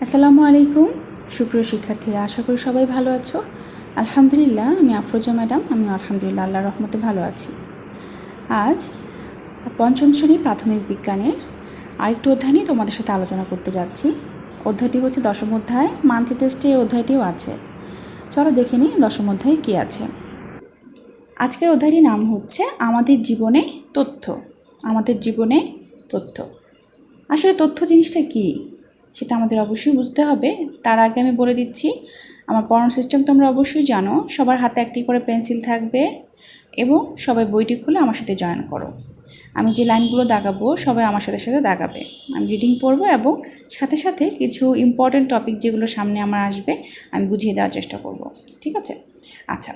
আসসালামু আলাইকুম সুপ্রিয় শিক্ষার্থীরা, আশা করি সবাই ভালো আছো। আলহামদুলিল্লাহ, আমি আফরোজা ম্যাডাম, আমি আলহামদুলিল্লাহ আল্লাহর রহমতে ভালো আছি। আজ পঞ্চম শ্রেণীর প্রাথমিক বিজ্ঞানের আরেকটু অধ্যায় নিয়ে তোমাদের সাথে আলোচনা করতে যাচ্ছি। অধ্যায়টি হচ্ছে দশম অধ্যায়। মান্থলি টেস্টে এই অধ্যায়টিও আছে। চলো দেখে নিই দশম অধ্যায়ে কী আছে। আজকের অধ্যায়টির নাম হচ্ছে আমাদের জীবনে তথ্য। আমাদের জীবনে তথ্য। আসলে তথ্য জিনিসটা কী সেটা আমাদের অবশ্যই বুঝতে হবে। তার আগে আমি বলে দিচ্ছি, আমার পড়ানোর সিস্টেম তোমরা অবশ্যই জানো। সবার হাতে একটি করে পেন্সিল থাকবে এবং সবাই বইটি খুলে আমার সাথে জয়েন করো। আমি যে লাইনগুলো দাগাবো সবাই আমার সাথে সাথে দাগাবে। আমি রিডিং পড়বো এবং সাথে সাথে কিছু ইম্পর্টেন্ট টপিক যেগুলো সামনে আমার আসবে আমি বুঝিয়ে দেওয়ার চেষ্টা করব। ঠিক আছে? আচ্ছা,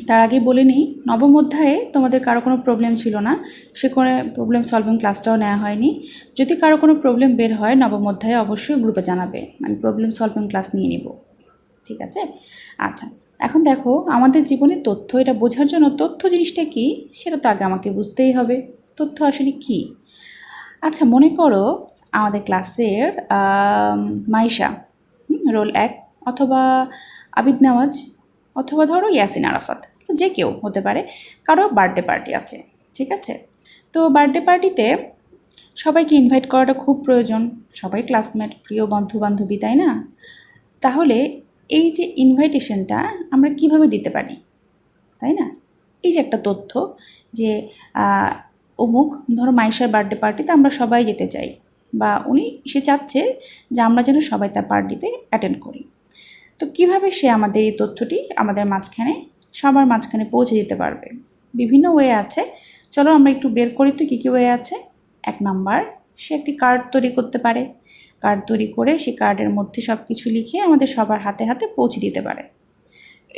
তার আগে বলে নিই, নবম অধ্যায়ে তোমাদের কারো কোনো প্রবলেম ছিল না, সে কোনো প্রবলেম সলভিং ক্লাসটাও নেওয়া হয়নি। যদি কারো কোনো প্রবলেম বের হয় নবম অধ্যায়ে অবশ্যই গ্রুপে জানাবে, আমি প্রবলেম সলভিং ক্লাস নিয়ে নিব। ঠিক আছে? আচ্ছা, এখন দেখো আমাদের জীবনে তথ্য, এটা বোঝার জন্য তথ্য জিনিসটা কী সেটা তো আগে আমাকে বুঝতেই হবে। তথ্য আসলে কী? আচ্ছা, মনে করো আমাদের ক্লাসের মাইশা, রোল 1, অথবা আবিদ নওয়াজ, অথবা ধরো ইয়াসিন আরাফাত, তো যে কেউ হতে পারে, কারো বার্থডে পার্টি আছে। ঠিক আছে? তো বার্থডে পার্টিতে সবাইকে ইনভাইট করাটা খুব প্রয়োজন। সবাই ক্লাসমেট, প্রিয় বন্ধু বান্ধবী, তাই না? তাহলে এই যে ইনভাইটেশনটা আমরা কিভাবে দিতে পারি, তাই না? এই যে একটা তথ্য যে অমুক, ধরো মাইশার বার্থডে পার্টিতে আমরা সবাই যেতে চাই, বা সে চাচ্ছে যে আমরা যেন সবাই তার পার্টিতে অ্যাটেন্ড করি। তো কিভাবে সে আমাদের এই তথ্যটি আমাদের মাঝখানে, সবার মাঝখানে পৌঁছে দিতে পারবে? বিভিন্ন ওয়ে আছে। চলো আমরা একটু বের করি তো কী কী ওয়ে আছে। 1 নাম্বার, সে একটি কার্ড তৈরি করতে পারে। কার্ড তৈরি করে সে কার্ডের মধ্যে সব কিছু লিখে আমাদের সবার হাতে হাতে পৌঁছে দিতে পারে।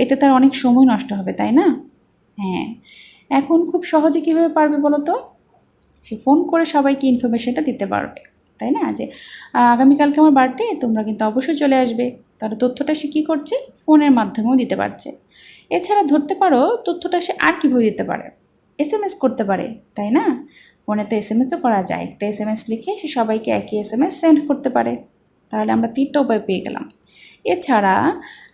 এতে তার অনেক সময় নষ্ট হবে, তাই না? হ্যাঁ, এখন খুব সহজে কীভাবে পারবে বলো তো? সে ফোন করে সবাইকে ইনফরমেশনটা দিতে পারবে, তাই না? যে আগামীকালকে আমার বার্থডে, তোমরা কিন্তু অবশ্যই চলে আসবে। তাহলে তথ্যটা সে কী করছে? ফোনের মাধ্যমেও দিতে পারছে। এছাড়া ধরতে পারো তথ্যটা সে আর কীভাবে দিতে পারে? SMS করতে পারে, তাই না? ফোনে তো SMS করা যায়। একটা SMS লিখে সে সবাইকে একই SMS সেন্ড করতে পারে। তাহলে আমরা 3টা উপায় পেয়ে গেলাম। এছাড়া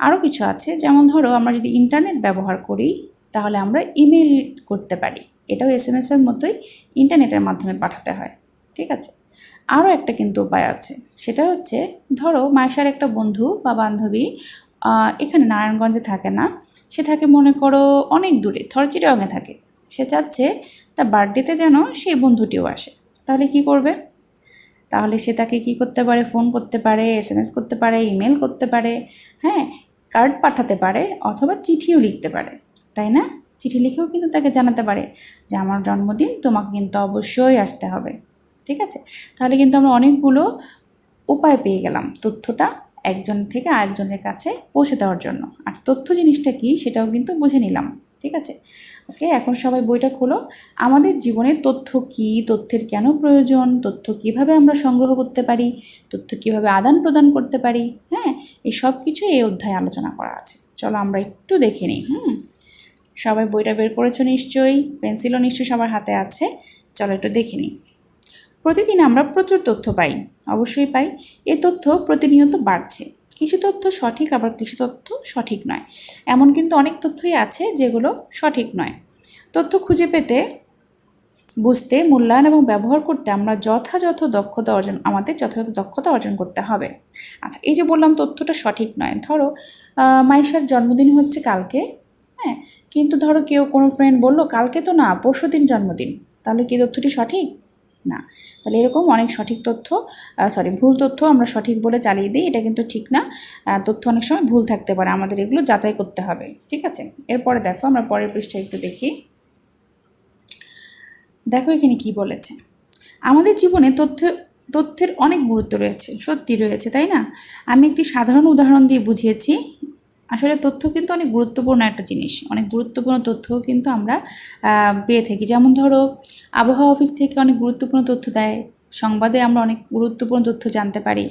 আরও কিছু আছে, যেমন ধরো আমরা যদি ইন্টারনেট ব্যবহার করি তাহলে আমরা ইমেল করতে পারি। এটাও SMS-এর মতোই, ইন্টারনেটের মাধ্যমে পাঠাতে হয়। ঠিক আছে? আরও একটা কিন্তু উপায় আছে, সেটা হচ্ছে ধরো মাইশার একটা বন্ধু বা বান্ধবী এখানে নারায়ণগঞ্জে থাকে না, সে থাকে মনে করো অনেক দূরে, ধরো চিটাগাংয়ে থাকে। সে চাচ্ছে তার বার্থডেতে যেন সেই বন্ধুটিও আসে। তাহলে কি করবে? তাহলে সে তাকে কী করতে পারে? ফোন করতে পারে, SMS করতে পারে, ইমেল করতে পারে, হ্যাঁ, কার্ড পাঠাতে পারে, অথবা চিঠিও লিখতে পারে, তাই না? চিঠি লিখেও কিন্তু তাকে জানাতে পারে যে আমার জন্মদিন, তোমাকে কিন্তু অবশ্যই আসতে হবে। ঠিক আছে? তাহলে কিন্তু আমরা অনেকগুলো উপায় পেয়ে গেলাম তথ্যটা একজন থেকে আরেকজনের কাছে পৌঁছে দেওয়ার জন্য। আর তথ্য জিনিসটা কী সেটাও কিন্তু বুঝে নিলাম। ঠিক আছে? ওকে, এখন সবাই বইটা খোলো। আমাদের জীবনে তথ্য কী, তথ্যের কেন প্রয়োজন, তথ্য কিভাবে আমরা সংগ্রহ করতে পারি, তথ্য কিভাবে আদান প্রদান করতে পারি, হ্যাঁ, এই সব কিছু এই অধ্যায়ে আলোচনা করা আছে। চলো আমরা একটু দেখে নিই। সবাই বইটা বের করেছো নিশ্চয়ই, পেন্সিলও নিশ্চয়ই সবার হাতে আছে। চলো একটু দেখে নিই। প্রতিদিন আমরা প্রচুর তথ্য পাই, অবশ্যই পাই। এই তথ্য প্রতিনিয়ত বাড়ছে। কিছু তথ্য সঠিক, আবার কিছু তথ্য সঠিক নয়। এমন কিন্তু অনেক তথ্যই আছে যেগুলো সঠিক নয়। তথ্য খুঁজে পেতে, বুঝতে, মূল্যায়ন এবং ব্যবহার করতে আমাদের যথাযথ দক্ষতা অর্জন করতে হবে। আচ্ছা, এই যে বললাম তথ্যটা সঠিক নয়, ধরো মাইশার জন্মদিন হচ্ছে কালকে, হ্যাঁ, কিন্তু ধরো কেউ কোনো ফ্রেন্ড বললো কালকে তো না, পরশুদিন জন্মদিন। তাহলে কি তথ্যটি সঠিক? না। তাহলে এরকম অনেক সঠিক তথ্য, ভুল তথ্য আমরা সঠিক বলে চালিয়ে দিই, এটা কিন্তু ঠিক না। তথ্য অনেক সময় ভুল থাকতে পারে, আমাদের এগুলো যাচাই করতে হবে। ঠিক আছে? এরপরে দেখো, আমরা পরের পৃষ্ঠায় একটু দেখি। দেখো এখানে কি বলেছে। আমাদের জীবনে তথ্যের অনেক গুরুত্ব রয়েছে, সত্যি রয়েছে, তাই না? আমি একটি সাধারণ উদাহরণ দিয়ে বুঝিয়েছি। আসলে তথ্য কিন্তু অনেক গুরুত্বপূর্ণ একটা জিনিস। অনেক গুরুত্বপূর্ণ তথ্যও কিন্তু আমরা পেয়ে থাকি। যেমন ধরো আবহাওয়া অফিস থেকে অনেক গুরুত্বপূর্ণ তথ্য দেয়, সংবাদে আমরা অনেক গুরুত্বপূর্ণ তথ্য জানতে পারি।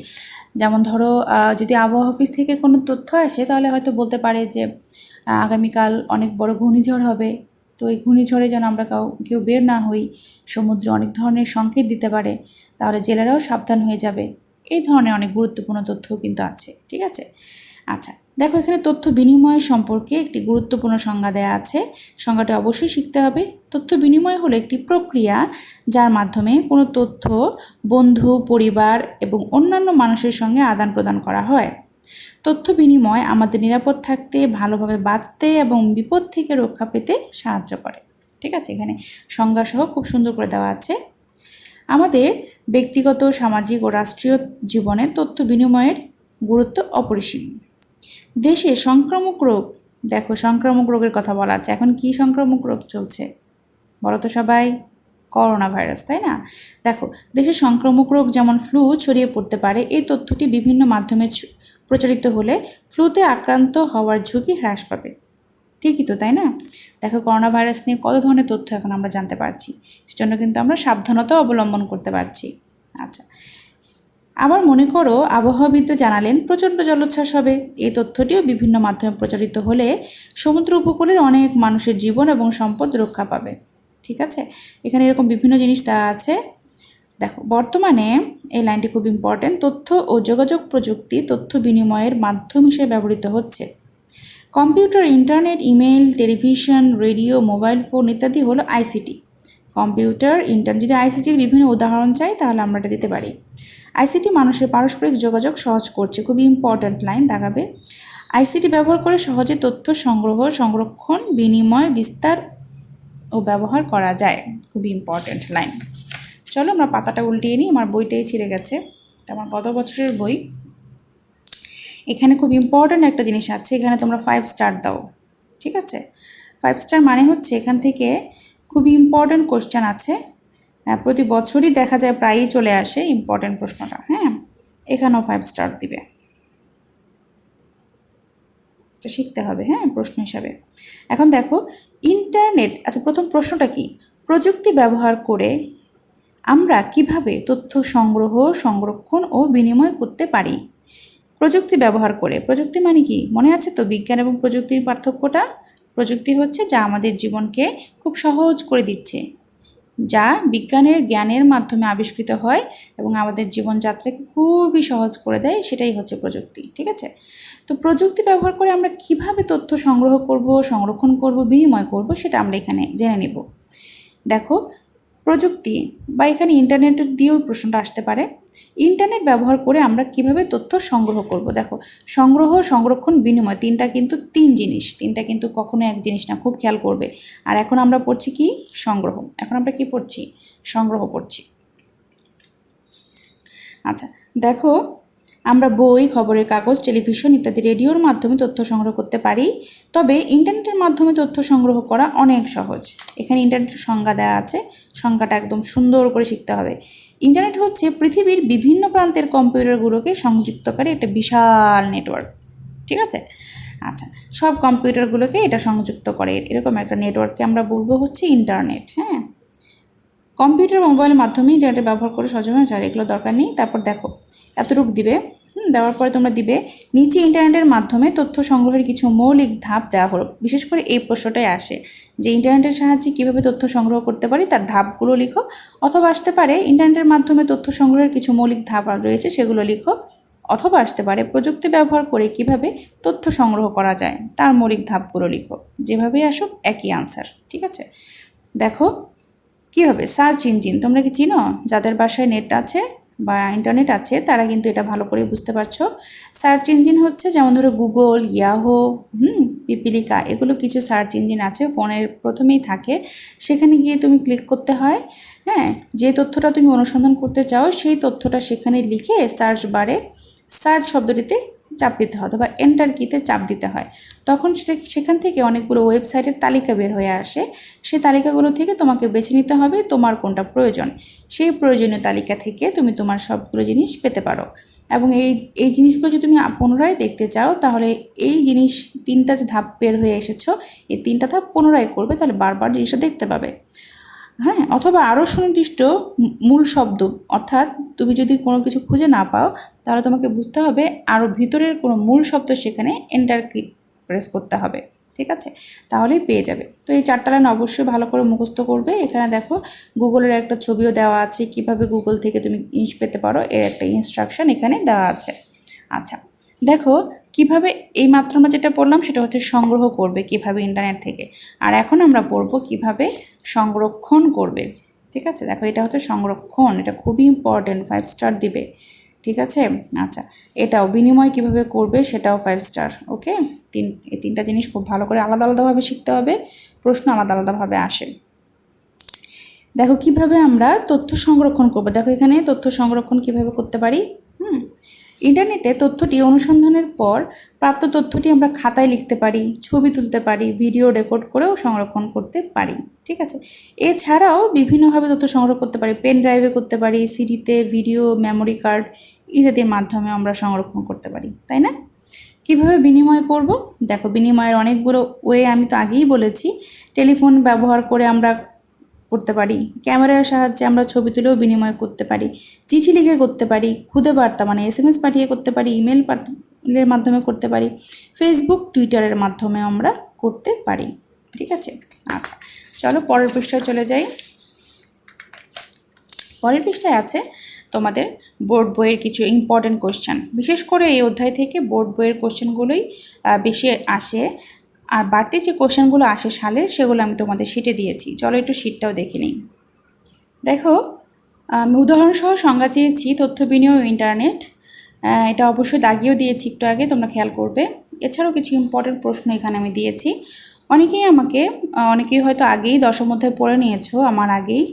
যেমন ধরো যদি আবহাওয়া অফিস থেকে কোনো তথ্য আসে তাহলে হয়তো বলতে পারে যে আগামীকাল অনেক বড় ঘূর্ণিঝড় হবে, তো এই ঘূর্ণিঝড়ে যেন আমরা কেউ বের না হই। সমুদ্রে অনেক ধরনের সংকেত দিতে পারে, তাহলে জেলেরাও সাবধান হয়ে যাবে। এই ধরনের অনেক গুরুত্বপূর্ণ তথ্যও কিন্তু আছে, ঠিক আছে। আচ্ছা, দেখো এখানে তথ্য বিনিময় সম্পর্কে একটি গুরুত্বপূর্ণ সংজ্ঞা দেওয়া আছে, সংজ্ঞাটা অবশ্যই শিখতে হবে। তথ্য বিনিময় হলো একটি প্রক্রিয়া যার মাধ্যমে কোনো তথ্য বন্ধু, পরিবার এবং অন্যান্য মানুষের সঙ্গে আদান প্রদান করা হয়। তথ্য বিনিময় আমাদের নিরাপদ থাকতে, ভালোভাবে বাঁচতে এবং বিপদ থেকে রক্ষা পেতে সাহায্য করে, ঠিক আছে। এখানে সংজ্ঞা সহ খুব সুন্দর করে দেওয়া আছে। আমাদের ব্যক্তিগত, সামাজিক ও রাষ্ট্রীয় জীবনে তথ্য বিনিময়ের গুরুত্ব অপরিসীম। দেশে সংক্রামক রোগ, দেখো সংক্রামক রোগের কথা বলা আছে। এখন কি সংক্রামক রোগ চলছে বলো তো সবাই? করোনা ভাইরাস, তাই না? দেখো দেশে সংক্রামক রোগ যেমন ফ্লু ছড়িয়ে পড়তে পারে। এই তথ্যটি বিভিন্ন মাধ্যমে প্রচারিত হলে ফ্লুতে আক্রান্ত হওয়ার ঝুঁকি হ্রাস পাবে। ঠিকই তো, তাই না? দেখো করোনা ভাইরাস নিয়ে কত ধরনের তথ্য এখন আমরা জানতে পারছি, সেজন্য কিন্তু আমরা সাবধানতা অবলম্বন করতে পারছি। আচ্ছা, আবার মনে করো আবহাওয়াবিদরা জানালেন প্রচণ্ড জলোচ্ছ্বাস হবে। এই তথ্যটিও বিভিন্ন মাধ্যমে প্রচারিত হলে সমুদ্র উপকূলের অনেক মানুষের জীবন এবং সম্পদ রক্ষা পাবে, ঠিক আছে। এখানে এরকম বিভিন্ন জিনিস দেওয়া আছে। দেখো বর্তমানে এই লাইনটি খুব ইম্পর্ট্যান্ট, তথ্য ও যোগাযোগ প্রযুক্তি তথ্য বিনিময়ের মাধ্যম হিসেবে ব্যবহৃত হচ্ছে। Computer, internet, email, television, radio, mobile phone ইত্যাদি হলো আইসিটি। কম্পিউটার, ইন্টারনেট, যদি আইসিটির বিভিন্ন উদাহরণ চাই তাহলে আমরা এটা দিতে পারি। আইসিটি মানুষের পারস্পরিক যোগাযোগ সহজ করছে, খুবই ইম্পর্ট্যান্ট লাইন দাগাবে। আইসিটি ব্যবহার করে সহজে তথ্য সংগ্রহ, সংরক্ষণ, বিনিময়, বিস্তার ও ব্যবহার করা যায়, খুবই ইম্পর্ট্যান্ট লাইন। চলো আমরা পাতাটা উল্টিয়ে নিই, আমার বইটাই ছিঁড়ে গেছে, এটা আমার গত বছরের বই। এখানে খুব ইম্পর্ট্যান্ট একটা জিনিস আছে, এখানে তোমরা 5 স্টার দাও, ঠিক আছে। 5 স্টার মানে হচ্ছে এখান থেকে খুবই ইম্পর্ট্যান্ট কোশ্চেন আছে, প্রতি বছরই দেখা যায়, প্রায়ই চলে আসে ইম্পর্ট্যান্ট প্রশ্নটা। হ্যাঁ, এখানেও 5 স্টার দিবে, এটা শিখতে হবে হ্যাঁ প্রশ্ন হিসাবে। এখন দেখো ইন্টারনেট, আচ্ছা প্রথম প্রশ্নটা কি? প্রযুক্তি ব্যবহার করে আমরা কিভাবে তথ্য সংগ্রহ, সংরক্ষণ ও বিনিময় করতে পারি? প্রযুক্তি ব্যবহার করে, প্রযুক্তি মানে কি মনে আছে তো? বিজ্ঞান এবং প্রযুক্তির পার্থক্যটা, প্রযুক্তি হচ্ছে যা আমাদের জীবনকে খুব সহজ করে দিচ্ছে, যা বিজ্ঞানের জ্ঞানের মাধ্যমে আবিষ্কৃত হয় এবং আমাদের জীবনযাত্রাকে খুবই সহজ করে দেয়, সেটাই হচ্ছে প্রযুক্তি, ঠিক আছে। তো প্রযুক্তি ব্যবহার করে আমরা কিভাবে তথ্য সংগ্রহ করব, সংরক্ষণ করব, বিনিময় করব, সেটা আমরা এখানে জেনে নেব। দেখো প্রযুক্তি বা এখানে ইন্টারনেট দিয়েও প্রশ্নটা আসতে পারে। ইন্টারনেট ব্যবহার করে আমরা কিভাবে তথ্য সংগ্রহ করব? দেখো সংগ্রহ, সংরক্ষণ, বিনিময়, তিনটা কিন্তু তিন জিনিস, তিনটা কিন্তু কখনো এক জিনিস না, খুব খেয়াল করবে। আর এখন আমরা পড়ছি কি? সংগ্রহ। এখন আমরা কি পড়ছি? সংগ্রহ পড়ছি। আচ্ছা দেখো আমরা বই, খবরের কাগজ, টেলিভিশন ইত্যাদি রেডিওর মাধ্যমে তথ্য সংগ্রহ করতে পারি, তবে ইন্টারনেটের মাধ্যমে তথ্য সংগ্রহ করা অনেক সহজ। এখানে ইন্টারনেটের সংজ্ঞা দেওয়া আছে, সংজ্ঞাটা একদম সুন্দর করে শিখতে হবে। ইন্টারনেট হচ্ছে পৃথিবীর বিভিন্ন প্রান্তের কম্পিউটারগুলোকে সংযুক্তকারী একটা বিশাল নেটওয়ার্ক, ঠিক আছে। আচ্ছা সব কম্পিউটারগুলোকে এটা সংযুক্ত করে এরকম একটা নেটওয়ার্ককে আমরা বলবো হচ্ছে ইন্টারনেট। হ্যাঁ, কম্পিউটার, মোবাইলের মাধ্যমে ইন্টারনেট ব্যবহার করে সহজভাবে চাই, এগুলো দরকার নেই। তারপর দেখো এতটুকু দিবে, দেওয়ার পরে তোমরা দিবে নিচে ইন্টারনেটের মাধ্যমে তথ্য সংগ্রহের কিছু মৌলিক ধাপ দেওয়া হলো। বিশেষ করে এই প্রশ্নটাই আসে যে ইন্টারনেটের সাহায্যে কীভাবে তথ্য সংগ্রহ করতে পারি, তার ধাপগুলো লিখো। অথবা আসতে পারে ইন্টারনেটের মাধ্যমে তথ্য সংগ্রহের কিছু মৌলিক ধাপ রয়েছে, সেগুলো লিখো। অথবা আসতে পারে প্রযুক্তি ব্যবহার করে কিভাবে তথ্য সংগ্রহ করা যায়, তার মৌলিক ধাপগুলো লিখো। যেভাবেই আসুক একই আনসার, ঠিক আছে। দেখো কীভাবে সার্চ ইঞ্জিন, তোমরা কি চিনো? যাদের বাসায় নেট আছে বা ইন্টারনেট আছে তারা কিন্তু এটা ভালো করে বুঝতে পারছো। সার্চ ইঞ্জিন হচ্ছে যেমন ধরো গুগল, ইয়াহো, পিপিলিকা, এগুলো কিছু সার্চ ইঞ্জিন আছে, ফোনের প্রথমেই থাকে। সেখানে গিয়ে তুমি ক্লিক করতে হয়। হ্যাঁ, যে তথ্যটা তুমি অনুসন্ধান করতে চাও সেই তথ্যটা সেখানে লিখে সার্চ বারে সার্চ শব্দটিতে চাপ দিতে হয় অথবা এন্টার কিতে চাপ দিতে হয়। তখন সেখান থেকে অনেকগুলো ওয়েবসাইটের তালিকা বের হয়ে আসে। সেই তালিকাগুলো থেকে তোমাকে বেছে নিতে হবে তোমার কোনটা প্রয়োজন। সেই প্রয়োজনীয় তালিকা থেকে তুমি তোমার সবগুলো জিনিস পেতে পারো। এবং এই জিনিসগুলো যদি তুমি পুনরায় দেখতে চাও তাহলে এই জিনিস তিনটা যে ধাপ বের হয়ে এসেছো, এই তিনটা ধাপ পুনরায় করবে, তাহলে বারবার জিনিসটা দেখতে পাবে। হ্যাঁ, অথবা আরও সুনির্দিষ্ট মূল শব্দ, অর্থাৎ তুমি যদি কোনো কিছু খুঁজে না পাও তাহলে তোমাকে বুঝতে হবে আরও ভিতরের কোনো মূল শব্দ, সেখানে এন্টার প্রেস করতে হবে। ঠিক আছে, তাহলেই পেয়ে যাবে। তো এই 4টা লাইন অবশ্যই ভালো করে মুখস্থ করবে। এখানে দেখো গুগলের একটা ছবিও দেওয়া আছে, কিভাবে গুগল থেকে তুমি ইন্স পেতে পারো এর একটা ইনস্ট্রাকশন এখানে দেওয়া আছে। আচ্ছা, দেখো কিভাবে এই মাত্র আমরা যেটা পড়লাম সেটা হচ্ছে সংগ্রহ করবে কিভাবে ইন্টারনেট থেকে, আর এখন আমরা পড়বো কিভাবে সংরক্ষণ করবে। ঠিক আছে, দেখো এটা হচ্ছে সংরক্ষণ, এটা খুবই ইম্পর্টেন্ট, 5 স্টার দিবে। ঠিক আছে, আচ্ছা এটাও বিনিময় কিভাবে করবে সেটাও 5 স্টার। ওকে, এই 3টা জিনিস খুব ভালো করে আলাদা আলাদাভাবে শিখতে হবে, প্রশ্ন আলাদা আলাদাভাবে আসে। দেখো কিভাবে আমরা তথ্য সংরক্ষণ করব। দেখো এখানে তথ্য সংরক্ষণ কিভাবে করতে পারি। ইন্টারনেটে তথ্যটি অনুসন্ধানের পর প্রাপ্ত তথ্যটি আমরা খাতায় লিখতে পারি, ছবি তুলতে পারি, ভিডিও রেকর্ড করেও সংরক্ষণ করতে পারি। ঠিক আছে, এছাড়াও বিভিন্নভাবে তথ্য সংগ্রহ করতে পারি, পেন ড্রাইভে করতে পারি, সিডিতে, ভিডিও, মেমোরি কার্ড ইত্যাদির মাধ্যমে আমরা সংরক্ষণ করতে পারি, তাই না? কিভাবে বিনিময় করব? দেখো বিনিময়ের অনেকগুলো ওয়ে আমি তো আগেই বলেছি। টেলিফোন ব্যবহার করে আমরা করতে পারি, ক্যামেরার সাহায্যে আমরা ছবি তুলেও বিনিময় করতে পারি, চিঠি লিখে করতে পারি, খুদে বার্তা মানে SMS পাঠিয়ে করতে পারি, ইমেলের মাধ্যমে করতে পারি, ফেসবুক টুইটারের মাধ্যমে আমরা করতে পারি। ঠিক আছে, আচ্ছা চলো পরের পৃষ্ঠায় চলে যাই। পরের পৃষ্ঠায় আছে তোমাদের বোর্ড বইয়ের কিছু ইম্পর্টেন্ট কোশ্চেন। বিশেষ করে এই অধ্যায় থেকে বোর্ড বইয়ের কোশ্চেনগুলোই বেশি আসে, আর বাড়তি যে কোশ্চেনগুলো আসে সালের সেগুলো আমি তোমাদের শিটে দিয়েছি। চলো একটু শিটটাও দেখে নিই। দেখো আমি উদাহরণসহ সংজ্ঞা চেয়েছি তথ্য বিনিময় ও ইন্টারনেট, এটা অবশ্যই দাগিয়েও দিয়েছি একটু আগে, তোমরা খেয়াল করবে। এছাড়াও কিছু ইম্পর্টেন্ট প্রশ্ন এখানে আমি দিয়েছি। অনেকেই হয়তো আগেই দশম অধ্যায় পড়ে নিয়েছো, আমার আগেই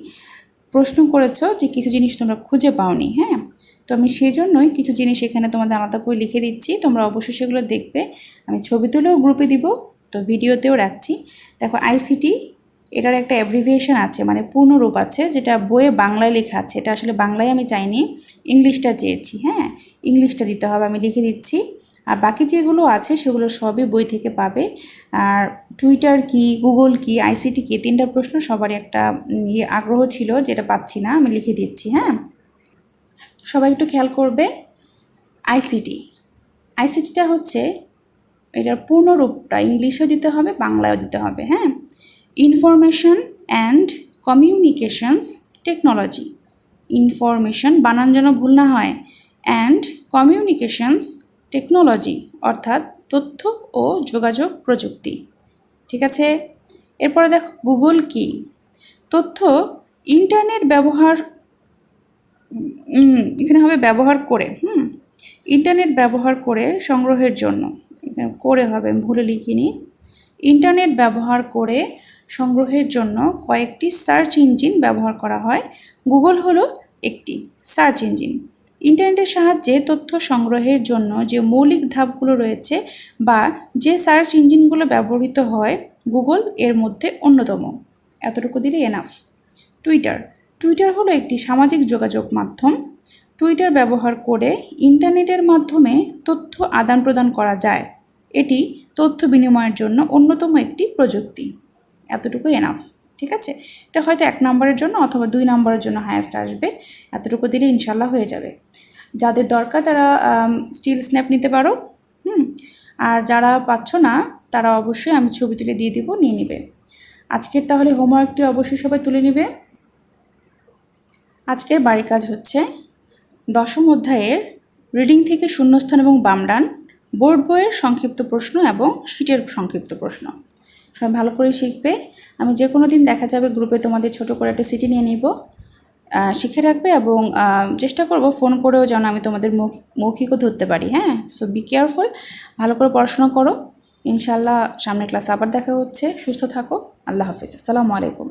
প্রশ্ন করেছো যে কিছু জিনিস তোমরা খুঁজে পাওনি। হ্যাঁ, তো আমি সেই জন্যই কিছু জিনিস এখানে তোমাদের আলাদা করে লিখে দিচ্ছি, তোমরা অবশ্যই সেগুলো দেখবে। আমি ছবি তুলেও গ্রুপে দিব, তো ভিডিওতেও রাখছি। দেখো ICT এটার একটা অ্যাব্রিভিয়েশন আছে, মানে পূর্ণরূপ আছে, যেটা বইয়ে বাংলায় লেখা আছে। এটা আসলে বাংলায় আমি চাইনি, ইংলিশটা চেয়েছি। হ্যাঁ, ইংলিশটা দিতে হবে, আমি লিখে দিচ্ছি। আর বাকি যেগুলো আছে সেগুলো সবই বই থেকে পাবে। আর টুইটার কি, গুগল কি, ICT কি, 3টা প্রশ্ন সবারই একটা আগ্রহ ছিল, যেটা পাচ্ছি না, আমি লিখে দিচ্ছি। হ্যাঁ, সবাই একটু খেয়াল করবে। আইসিটিটা হচ্ছে, এটার পূর্ণরূপটা ইংলিশেও দিতে হবে, বাংলায়ও দিতে হবে। হ্যাঁ, information and communications technology. Information বানান যেন ভুল না হয়, অ্যান্ড কমিউনিকেশনস টেকনোলজি অর্থাৎ তথ্য ও যোগাযোগ প্রযুক্তি। ঠিক আছে, এরপরে দেখো গুগল কি। তথ্য ইন্টারনেট ব্যবহার, এখানে হবে ব্যবহার করে। ইন্টারনেট ব্যবহার করে সংগ্রহের জন্য, করে হবে, আমি ভুলে লিখিনি। ইন্টারনেট ব্যবহার করে সংগ্রহের জন্য কয়েকটি সার্চ ইঞ্জিন ব্যবহার করা হয়। গুগল হলো একটি সার্চ ইঞ্জিন। ইন্টারনেটের সাহায্যে তথ্য সংগ্রহের জন্য যে মৌলিক ধাপগুলো রয়েছে বা যে সার্চ ইঞ্জিনগুলো ব্যবহৃত হয়, গুগল এর মধ্যে অন্যতম। এতটুকু দিলে এনাফ। টুইটার হলো একটি সামাজিক যোগাযোগ মাধ্যম। টুইটার ব্যবহার করে ইন্টারনেটের মাধ্যমে তথ্য আদান প্রদান করা যায়। এটি তথ্য বিনিময়ের জন্য অন্যতম একটি প্রযুক্তি। এতটুকু এনাফ। ঠিক আছে, এটা হয়তো 1 নম্বরের জন্য অথবা 2 নম্বরের জন্য হায়েস্ট আসবে। এতটুকু দিলে ইনশাল্লাহ হয়ে যাবে। যাদের দরকার তারা স্টিল স্ন্যাপ নিতে পারো। আর যারা পাচ্ছ না তারা অবশ্যই আমি ছবি তুলে দিয়ে দিব, নিয়ে নেবে। আজকের তাহলে হোমওয়ার্কটি অবশ্যই সবাই তুলে নেবে। আজকের বাড়ির কাজ হচ্ছে দশম অধ্যায়ের রিডিং থেকে শূন্যস্থান এবং বামডান, বোর্ড বইয়ের সংক্ষিপ্ত প্রশ্ন এবং শিটের সংক্ষিপ্ত প্রশ্ন। সবাই ভালো করে শিখবে। আমি যে কোনো দিন দেখা যাবে গ্রুপে তোমাদের ছোট করে একটা সিটি নিয়ে নিব, শিখে রাখবে এবং চেষ্টা করব ফোন করেও যেন আমি তোমাদের মৌখিকও ধরতে পারি। হ্যাঁ, সো বি কেয়ারফুল, ভালো করে পড়াশোনা করো। ইনশাল্লাহ সামনের ক্লাসে আবার দেখা হচ্ছে। সুস্থ থাকো। আল্লাহ হাফিজ। আসসালামু আলাইকুম।